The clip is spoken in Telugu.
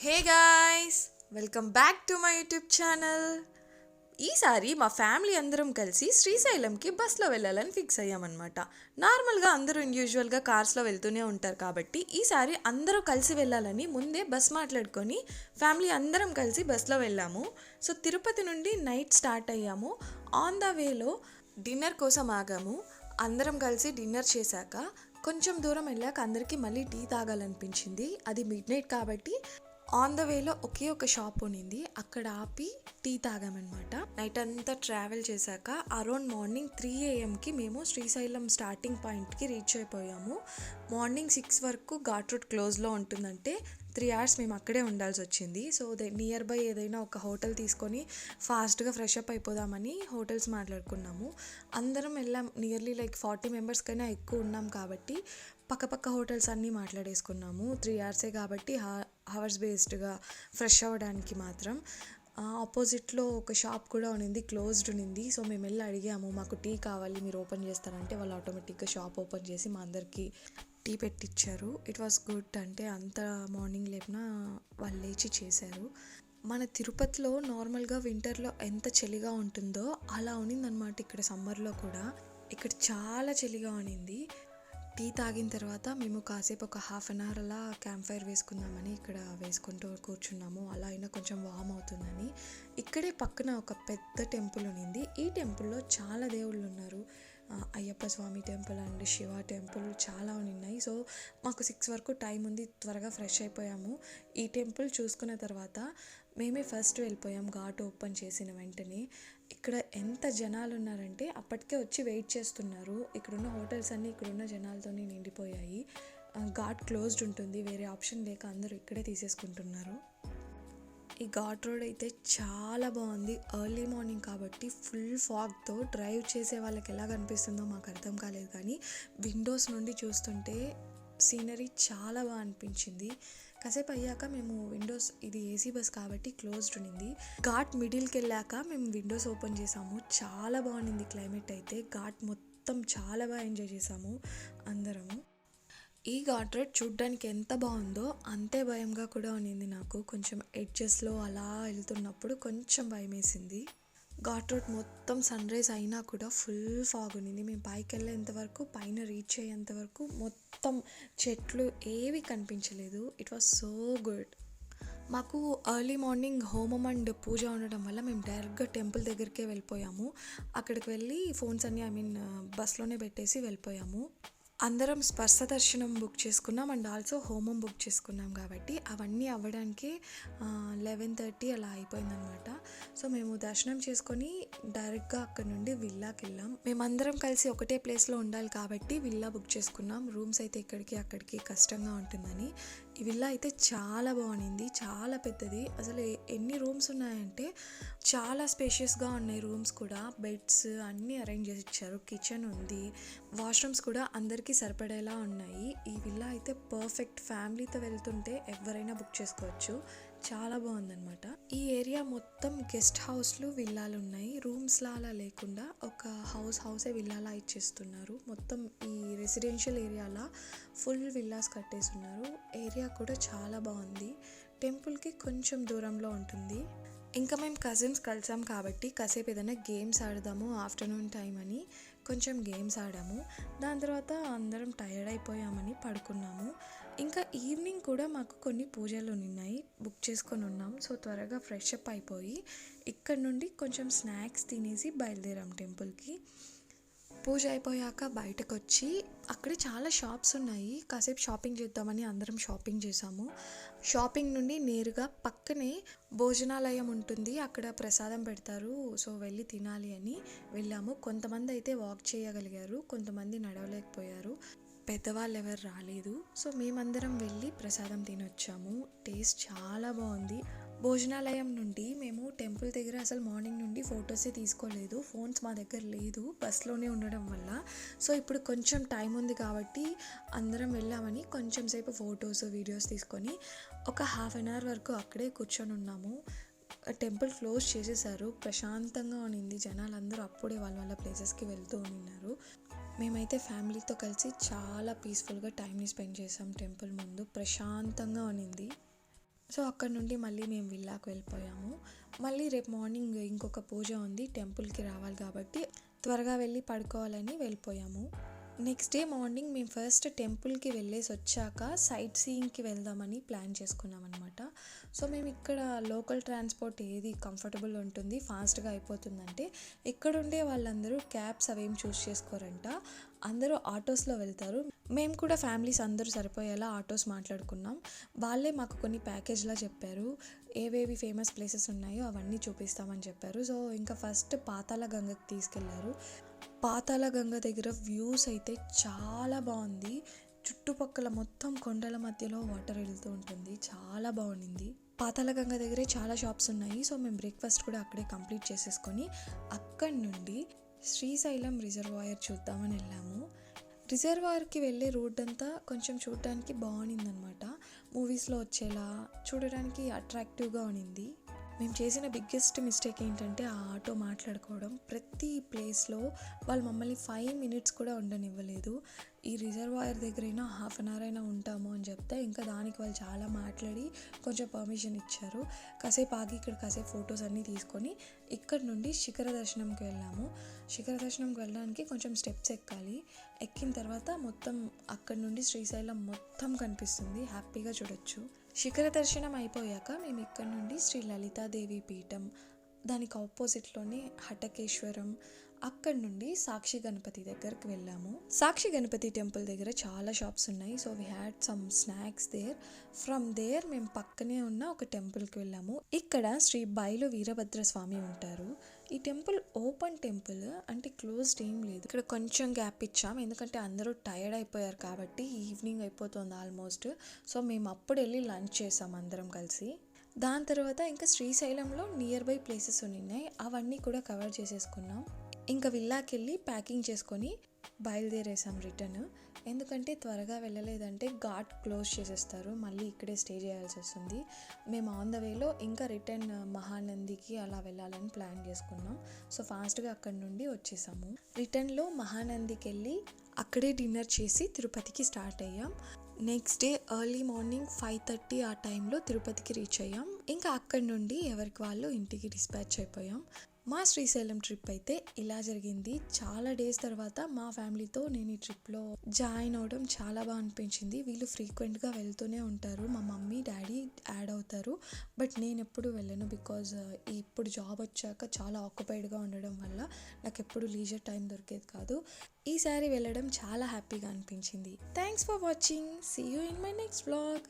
Hey guys, welcome back to my YouTube channel. ఈసారి మా ఫ్యామిలీ అందరం కలిసి శ్రీశైలంకి బస్లో వెళ్ళాలని ఫిక్స్ అయ్యామన్నమాట. నార్మల్గా అందరూ యూజువల్గా కార్స్లో వెళ్తూనే ఉంటారు కాబట్టి ఈసారి అందరూ కలిసి వెళ్ళాలని ముందే బస్ మాట్లాడుకొని ఫ్యామిలీ అందరం కలిసి బస్లో వెళ్ళాము. సో తిరుపతి నుండి నైట్ స్టార్ట్ అయ్యాము. ఆన్ ద వేలో డిన్నర్ కోసం ఆగాము. అందరం కలిసి డిన్నర్ చేశాక కొంచెం దూరం వెళ్ళాక అందరికీ మళ్ళీ టీ తాగాలనిపించింది. అది మిడ్ నైట్ కాబట్టి ఆన్ ద వేలో ఒకే ఒక షాప్ ఉన్నింది, అక్కడ ఆపి టీ తాగామన్నమాట. నైట్ అంతా ట్రావెల్ చేశాక అరౌండ్ మార్నింగ్ 3 AM మేము శ్రీశైలం స్టార్టింగ్ పాయింట్కి రీచ్ అయిపోయాము. మార్నింగ్ 6 వరకు ఘాట్ రోడ్ క్లోజ్లో ఉంటుందంటే 3 hours మేము అక్కడే ఉండాల్సి వచ్చింది. సో నియర్ బై ఏదైనా ఒక హోటల్ తీసుకొని ఫాస్ట్గా ఫ్రెష్ అప్ అయిపోదామని హోటల్స్ మాట్లాడుకున్నాము. అందరం వెళ్ళాం. నియర్లీ 40 members కన్నా ఎక్కువ ఉన్నాం కాబట్టి పక్కపక్క హోటల్స్ అన్నీ మాట్లాడేసుకున్నాము. 3 hours కాబట్టి హవర్స్ బేస్డ్గా ఫ్రెష్ అవ్వడానికి మాత్రం. ఆపోజిట్లో ఒక షాప్ కూడా ఉన్నింది, క్లోజ్డ్ ఉన్నింది. సో మేము వెళ్ళి అడిగాము, మాకు టీ కావాలి, మీరు ఓపెన్ చేస్తారంటే వాళ్ళు ఆటోమేటిక్గా షాప్ ఓపెన్ చేసి మా అందరికీ టీ పెట్టించారు. It was good. అంటే అంత మార్నింగ్ లేపినా వాళ్ళు లేచి చేశారు. మన తిరుపతిలో నార్మల్గా వింటర్లో ఎంత చలిగా ఉంటుందో అలా ఉన్నిందనమాట ఇక్కడ సమ్మర్లో కూడా. ఇక్కడ చాలా చలిగా ఉన్నింది. టీ తాగిన తర్వాత మేము కాసేపు ఒక 1/2 hour అలా క్యాంప్ ఫైర్ వేసుకుందామని ఇక్కడ వేసుకుంటూ కూర్చున్నాము. అలా అయినా కొంచెం వామ్ అవుతుందని. ఇక్కడే పక్కన ఒక పెద్ద టెంపుల్ ఉన్నింది. ఈ టెంపుల్లో చాలా దేవుళ్ళు ఉన్నారు. అయ్యప్ప స్వామి టెంపుల్ అండ్ శివ టెంపుల్ చాలా ఉన్నాయి. సో మాకు 6 వరకు టైం ఉంది, త్వరగా ఫ్రెష్ అయిపోయాము. ఈ టెంపుల్ చూసుకున్న తర్వాత మేమే ఫస్ట్ వెళ్ళిపోయాం ఘాట్ ఓపెన్ చేసిన వెంటనే. ఇక్కడ ఎంత జనాలు ఉన్నారంటే అప్పటికే వచ్చి వెయిట్ చేస్తున్నారు. ఇక్కడున్న హోటల్స్ అన్నీ ఇక్కడున్న జనాలతోనే నిండిపోయాయి. ఘాట్ క్లోజ్డ్ ఉంటుంది, వేరే ఆప్షన్ లేక అందరూ ఇక్కడే తీసేసుకుంటున్నారు. ఈ ఘాట్ రోడ్ అయితే చాలా బాగుంది. ఎర్లీ మార్నింగ్ కాబట్టి ఫుల్ ఫాగ్తో డ్రైవ్ చేసే వాళ్ళకి ఎలా కనిపిస్తుందో మాకు అర్థం కాలేదు, కానీ విండోస్ నుండి చూస్తుంటే సీనరీ చాలా బాగా అనిపించింది. కాసేపు అయ్యాక మేము విండోస్, ఇది ఏసీ బస్ కాబట్టి క్లోజ్డ్ ఉన్నింది. ఘాట్ మిడిల్కి వెళ్ళాక మేము విండోస్ ఓపెన్ చేసాము. చాలా బాగుంది క్లైమేట్ అయితే. ఘాట్ మొత్తం చాలా బాగా ఎంజాయ్ చేసాము అందరము. ఈ ఘాట్ రోడ్ చూడ్డానికి ఎంత బాగుందో అంతే భయంగా కూడా ఉన్నింది నాకు. కొంచెం ఎడ్జెస్లో అలా వెళ్తున్నప్పుడు కొంచెం భయం వేసింది. ఘాట్ రోడ్ మొత్తం సన్ రైజ్ అయినా కూడా ఫుల్ ఫాగ్ ఉన్నింది. మేము పైకి వెళ్ళేంతవరకు, పైన రీచ్ అయ్యేంతవరకు మొత్తం చెట్లు ఏవి కనిపించలేదు. It was so good. మాకు ఎర్లీ మార్నింగ్ హోమం అండ్ పూజ ఉండడం వల్ల మేము డైరెక్ట్గా టెంపుల్ దగ్గరికే వెళ్ళిపోయాము. అక్కడికి వెళ్ళి ఫోన్స్ అన్నీ బస్లోనే పెట్టేసి వెళ్ళిపోయాము. అందరం స్పర్శ దర్శనం బుక్ చేసుకున్నాం అండ్ ఆల్సో హోమం బుక్ చేసుకున్నాం కాబట్టి అవన్నీ అవ్వడానికి 11:30 అలా అయిపోయిందనమాట. సో మేము దర్శనం చేసుకొని డైరెక్ట్గా అక్కడ నుండి విల్లాకి వెళ్ళాం. మేమందరం కలిసి ఒకటే ప్లేస్లో ఉండాలి కాబట్టి విల్లా బుక్ చేసుకున్నాం. రూమ్స్ అయితే ఇక్కడికి అక్కడికి కష్టంగా ఉంటుందని. ఈ విల్లా అయితే చాలా బాగుంది, చాలా పెద్దది. అసలు ఎన్ని రూమ్స్ ఉన్నాయంటే చాలా స్పేషియస్గా ఉన్నాయి. రూమ్స్ కూడా బెడ్స్ అన్నీ అరేంజ్ చేసి ఇచ్చారు. కిచెన్ ఉంది, వాష్రూమ్స్ కూడా అందరికీ సరిపడేలా ఉన్నాయి. ఈ విల్లా అయితే పర్ఫెక్ట్. ఫ్యామిలీతో వెళ్తుంటే ఎవరైనా బుక్ చేసుకోవచ్చు. చాలా బాగుందన్నమాట. ఈ ఏరియా మొత్తం గెస్ట్ హౌస్లు, విల్లాలు ఉన్నాయి. రూమ్స్లా అలా లేకుండా ఒక హౌసే విల్లాలా ఇచ్చేస్తున్నారు. మొత్తం ఈ రెసిడెన్షియల్ ఏరియాలా ఫుల్ విల్లాస్ కట్టేస్తున్నారు. ఏరియా కూడా చాలా బాగుంది. టెంపుల్కి కొంచెం దూరంలో ఉంటుంది. ఇంకా మేము కజిన్స్ కలిసాం కాబట్టి కాసేపు ఏదైనా గేమ్స్ ఆడదాము ఆఫ్టర్నూన్ టైం అని కొంచెం గేమ్స్ ఆడాము. దాని తర్వాత అందరం టైర్డ్ అయిపోయామని పడుకున్నాము. ఇంకా ఈవినింగ్ కూడా మాకు కొన్ని పూజలు ఉన్నాయి, బుక్ చేసుకొని ఉన్నాం. సో త్వరగా ఫ్రెష్ అప్ అయిపోయి ఇక్కడ నుండి కొంచెం స్నాక్స్ తినేసి బయలుదేరాం టెంపుల్కి. పూజ అయిపోయాక బయటకు వచ్చి అక్కడే చాలా షాప్స్ ఉన్నాయి, కాసేపు షాపింగ్ చేద్దామని అందరం షాపింగ్ చేసాము. షాపింగ్ నుండి నేరుగా పక్కనే భోజనాలయం ఉంటుంది, అక్కడ ప్రసాదం పెడతారు. సో వెళ్ళి తినాలి అని వెళ్ళాము. కొంతమంది అయితే వాక్ చేయగలిగారు, కొంతమంది నడవలేకపోయారు. పెద్దవాళ్ళు ఎవరు రాలేదు. సో మేమందరం వెళ్ళి ప్రసాదం తినొచ్చాము. టేస్ట్ చాలా బాగుంది. భోజనాలయం నుండి మేము టెంపుల్ దగ్గర అసలు మార్నింగ్ నుండి ఫొటోసే తీసుకోలేదు. ఫోన్స్ మా దగ్గర లేదు, బస్లోనే ఉండడం వల్ల. సో ఇప్పుడు కొంచెం టైం ఉంది కాబట్టి అందరం వెళ్ళామని కొంచెం సేపు ఫొటోస్, వీడియోస్ తీసుకొని ఒక 1/2 hour వరకు అక్కడే కూర్చొని ఉన్నాము. టెంపుల్ క్లోజ్ చేసేసారు. ప్రశాంతంగా ఉన్నింది. జనాలందరూ అప్పుడే వాళ్ళ ప్లేసెస్కి వెళ్తూ ఉన్నారు. మేమైతే ఫ్యామిలీతో కలిసి చాలా పీస్ఫుల్గా టైంని స్పెండ్ చేసాం. టెంపుల్ ముందు ప్రశాంతంగా ఉన్నింది. సో అక్కడ నుండి మళ్ళీ మేము విల్లాకు వెళ్ళిపోయాము. మళ్ళీ రేపు మార్నింగ్ ఇంకొక పూజ ఉంది, టెంపుల్కి రావాలి కాబట్టి త్వరగా వెళ్ళి పడుకోవాలని వెళ్ళిపోయాము. నెక్స్ట్ డే మార్నింగ్ మేము ఫస్ట్ టెంపుల్కి వెళ్ళేసి వచ్చాక సైట్ సీయింగ్కి వెళ్దామని ప్లాన్ చేసుకున్నాం అనమాట. సో మేము ఇక్కడ లోకల్ ట్రాన్స్పోర్ట్ ఏది కంఫర్టబుల్ ఉంటుంది, ఫాస్ట్గా అయిపోతుందంటే ఇక్కడ ఉండే వాళ్ళందరూ క్యాబ్స్ అవేం చూస్ చేసుకోరంట, అందరూ ఆటోస్లో వెళ్తారు. మేము కూడా ఫ్యామిలీస్ అందరూ సరిపోయేలా ఆటోస్ మాట్లాడుకున్నాం. వాళ్ళే మాకు కొన్ని ప్యాకేజ్లా చెప్పారు, ఏవేవి ఫేమస్ ప్లేసెస్ ఉన్నాయో అవన్నీ చూపిస్తామని చెప్పారు. సో ఇంకా ఫస్ట్ పాతాళ గంగకి తీసుకెళ్లారు. పాతాళ గంగ దగ్గర వ్యూస్ అయితే చాలా బాగుంది. చుట్టుపక్కల మొత్తం కొండల మధ్యలో వాటర్ వెళ్తూ ఉంటుంది, చాలా బాగుండింది. పాతాళ గంగ దగ్గరే చాలా షాప్స్ ఉన్నాయి. సో మేము బ్రేక్ఫాస్ట్ కూడా అక్కడే కంప్లీట్ చేసేసుకొని అక్కడి నుండి శ్రీశైలం రిజర్వాయర్ చూద్దామని వెళ్ళాము. రిజర్వాయర్కి వెళ్ళే రోడ్ అంతా కొంచెం చూడటానికి బాగుండిందనమాట, మూవీస్లో వచ్చేలా చూడడానికి అట్రాక్టివ్గా ఉన్నింది. మేము చేసిన బిగ్గెస్ట్ మిస్టేక్ ఏంటంటే ఆ ఆటో మాట్లాడుకోవడం. ప్రతి ప్లేస్లో వాళ్ళు మమ్మల్ని 5 minutes కూడా ఉండనివ్వలేదు. ఈ రిజర్వాయర్ దగ్గరైనా 1/2 hour అయినా ఉంటాము అని చెప్తే ఇంకా దానికి వాళ్ళు చాలా మాట్లాడి కొంచెం పర్మిషన్ ఇచ్చారు. కాసేపు ఆగి ఇక్కడ కాసేపు ఫొటోస్ అన్నీ తీసుకొని ఇక్కడ నుండి శిఖర దర్శనంకి వెళ్ళాము. శిఖర దర్శనంకి వెళ్ళడానికి కొంచెం స్టెప్స్ ఎక్కాలి. ఎక్కిన తర్వాత మొత్తం అక్కడ నుండి శ్రీశైలం మొత్తం కనిపిస్తుంది, హ్యాపీగా చూడొచ్చు. శిఖర దర్శనం అయిపోయాక మేము ఇక్కడ నుండి శ్రీ లలితాదేవి పీఠం, దానికి ఆపోజిట్లోనే హటకేశ్వరం, అక్కడ నుండి సాక్షి గణపతి దగ్గరికి వెళ్ళాము. సాక్షి గణపతి టెంపుల్ దగ్గర చాలా షాప్స్ ఉన్నాయి. So we had some snacks there. From there మేము పక్కనే ఉన్న ఒక టెంపుల్కి వెళ్ళాము. ఇక్కడ శ్రీ బయలు వీరభద్ర స్వామి ఉంటారు. ఈ టెంపుల్ ఓపెన్ టెంపుల్, అంటే క్లోజ్డ్ ఏం లేదు. ఇక్కడ కొంచెం గ్యాప్ ఇచ్చాం ఎందుకంటే అందరూ టైర్డ్ అయిపోయారు కాబట్టి, ఈవినింగ్ అయిపోతుంది ఆల్మోస్ట్. సో మేము అప్పుడు వెళ్ళి లంచ్ చేసాం అందరం కలిసి. దాని తర్వాత ఇంకా శ్రీశైలంలో నియర్ బై ప్లేసెస్ ఉన్నాయి, అవన్నీ కూడా కవర్ చేసేసుకున్నాం. ఇంకా విల్లాకి వెళ్ళి ప్యాకింగ్ చేసుకొని బయలుదేరేసాం రిటర్న్. ఎందుకంటే త్వరగా వెళ్ళలేదంటే ఘాట్ క్లోజ్ చేసేస్తారు, మళ్ళీ ఇక్కడే స్టే చేయాల్సి వస్తుంది. మేము ఆన్ ద వేలో ఇంకా రిటర్న్ మహానందికి అలా వెళ్ళాలని ప్లాన్ చేసుకున్నాం. సో ఫాస్ట్గా అక్కడి నుండి వచ్చేసాము. రిటర్న్లో మహానందికి వెళ్ళి అక్కడే డిన్నర్ చేసి తిరుపతికి స్టార్ట్ అయ్యాం. నెక్స్ట్ డే ఎర్లీ మార్నింగ్ 5:30 ఆ టైంలో తిరుపతికి రీచ్ అయ్యాం. ఇంకా అక్కడి నుండి ఎవరికి వాళ్ళు ఇంటికి డిస్పాచ్ అయిపోయాం. మా శ్రీశైలం ట్రిప్ అయితే ఇలా జరిగింది. చాలా డేస్ తర్వాత మా ఫ్యామిలీతో నేను ఈ ట్రిప్లో జాయిన్ అవ్వడం చాలా బాగా అనిపించింది. వీళ్ళు ఫ్రీక్వెంట్గా వెళ్తూనే ఉంటారు, మా మమ్మీ డాడీ యాడ్ అవుతారు, బట్ నేను ఎప్పుడు వెళ్ళను. బికాజ్ ఇప్పుడు జాబ్ వచ్చాక చాలా ఆక్యుపైడ్గా ఉండడం వల్ల నాకు ఎప్పుడు లీజర్ టైం దొరికేది కాదు. ఈసారి వెళ్ళడం చాలా హ్యాపీగా అనిపించింది. Thanks for watching. See you in my next vlog.